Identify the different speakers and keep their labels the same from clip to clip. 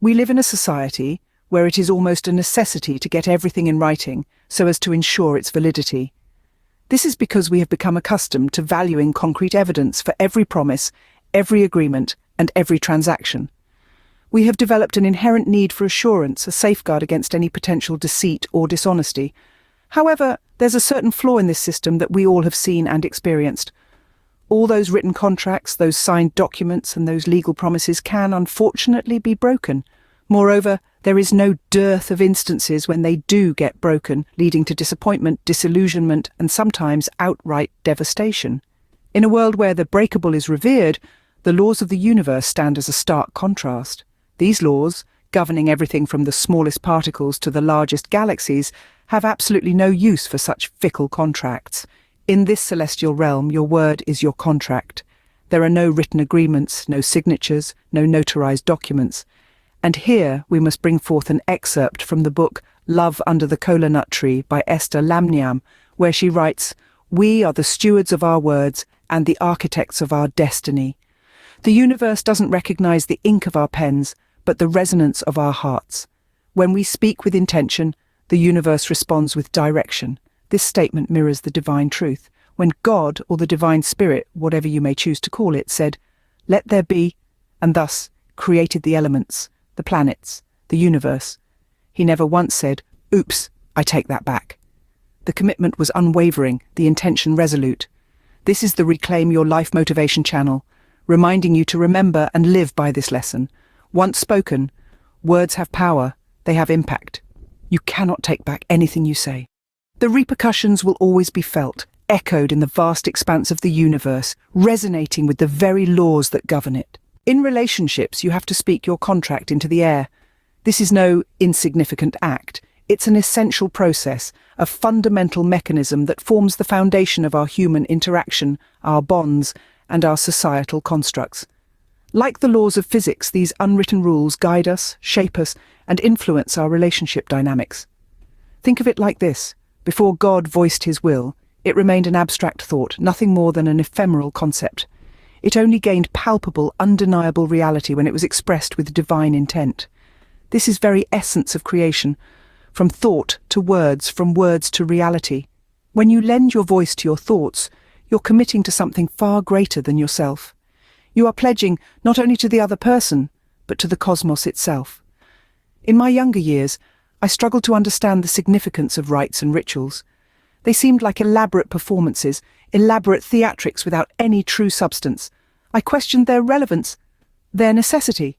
Speaker 1: We live in a society where it is almost a necessity to get everything in writing so as to ensure its validity. This is because we have become accustomed to valuing concrete evidence for every promise, every agreement, and every transaction. We have developed an inherent need for assurance, a safeguard against any potential deceit or dishonesty. However, there's a certain flaw in this system that we all have seen and experienced. All those written contracts, those signed documents, and those legal promises can, unfortunately, be broken. Moreover, there is no dearth of instances when they do get broken, leading to disappointment, disillusionment, and sometimes outright devastation. In a world where the breakable is revered, the laws of the universe stand as a stark contrast. These laws, governing everything from the smallest particles to the largest galaxies, have absolutely no use for such fickle contracts. In this celestial realm, your word is your contract. There are no written agreements, no signatures, no notarized documents. And here we must bring forth an excerpt from the book Love Under the Kola Nut Tree by Esther Lamniam, where she writes, "We are the stewards of our words and the architects of our destiny. The universe doesn't recognize the ink of our pens, but the resonance of our hearts. When we speak with intention, the universe responds with direction." This statement mirrors the divine truth. When God, or the divine spirit, whatever you may choose to call it, said, "Let there be," and thus created the elements, the planets, the universe, he never once said, "Oops, I take that back." The commitment was unwavering, the intention resolute. This is the Reclaim Your Life Motivation channel, reminding you to remember and live by this lesson. Once spoken, words have power, they have impact. You cannot take back anything you say. The repercussions will always be felt, echoed in the vast expanse of the universe, resonating with the very laws that govern it. In relationships, you have to speak your contract into the air. This is no insignificant act. It's an essential process, a fundamental mechanism that forms the foundation of our human interaction, our bonds, and our societal constructs. Like the laws of physics, these unwritten rules guide us, shape us, and influence our relationship dynamics. Think of it like this. Before God voiced his will, it remained an abstract thought, nothing more than an ephemeral concept. It only gained palpable, undeniable reality when it was expressed with divine intent. This is very essence of creation, from thought to words, from words to reality. When you lend your voice to your thoughts, you're committing to something far greater than yourself. You are pledging not only to the other person, but to the cosmos itself. In my younger years, I struggled to understand the significance of rites and rituals. They seemed like elaborate performances, elaborate theatrics without any true substance. I questioned their relevance, their necessity.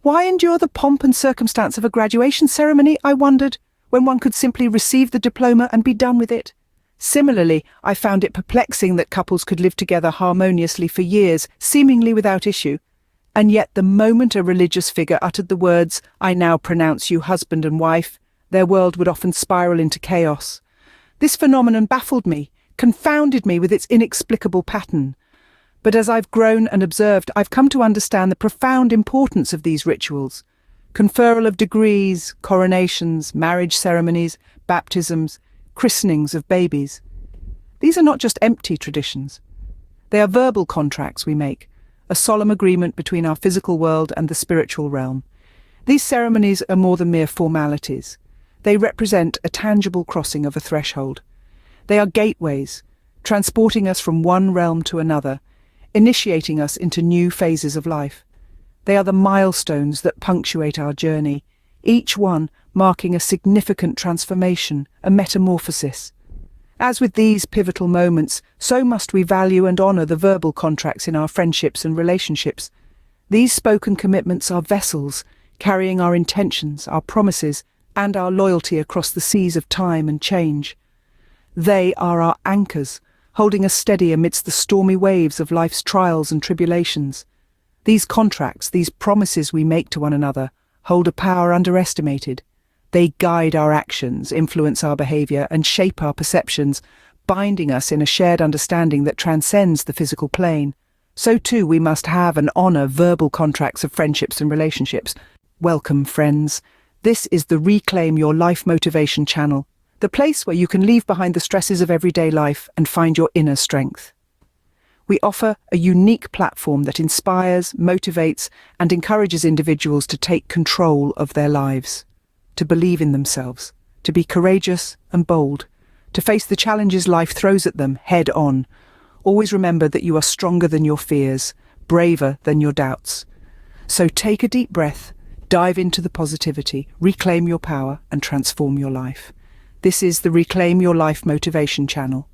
Speaker 1: Why endure the pomp and circumstance of a graduation ceremony, I wondered, when one could simply receive the diploma and be done with it? Similarly, I found it perplexing that couples could live together harmoniously for years, seemingly without issue. And yet the moment a religious figure uttered the words, "I now pronounce you husband and wife," their world would often spiral into chaos. This phenomenon baffled me, confounded me with its inexplicable pattern. But as I've grown and observed, I've come to understand the profound importance of these rituals. Conferral of degrees, coronations, marriage ceremonies, baptisms, christenings of babies. These are not just empty traditions. They are verbal contracts we make, a solemn agreement between our physical world and the spiritual realm. These ceremonies are more than mere formalities. They represent a tangible crossing of a threshold. They are gateways, transporting us from one realm to another, initiating us into new phases of life. They are the milestones that punctuate our journey, each one marking a significant transformation, a metamorphosis. As with these pivotal moments, so must we value and honour the verbal contracts in our friendships and relationships. These spoken commitments are vessels, carrying our intentions, our promises, and our loyalty across the seas of time and change. They are our anchors, holding us steady amidst the stormy waves of life's trials and tribulations. These contracts, these promises we make to one another, hold a power underestimated. They guide our actions, influence our behaviour, and shape our perceptions, binding us in a shared understanding that transcends the physical plane. So too we must have and honour verbal contracts of friendships and relationships. Welcome, friends. This is the Reclaim Your Life Motivation channel, the place where you can leave behind the stresses of everyday life and find your inner strength. We offer a unique platform that inspires, motivates, and encourages individuals to take control of their lives, to believe in themselves, to be courageous and bold, to face the challenges life throws at them head on. Always remember that you are stronger than your fears, braver than your doubts. So take a deep breath, dive into the positivity, reclaim your power, and transform your life. This is the Reclaim Your Life Motivation channel.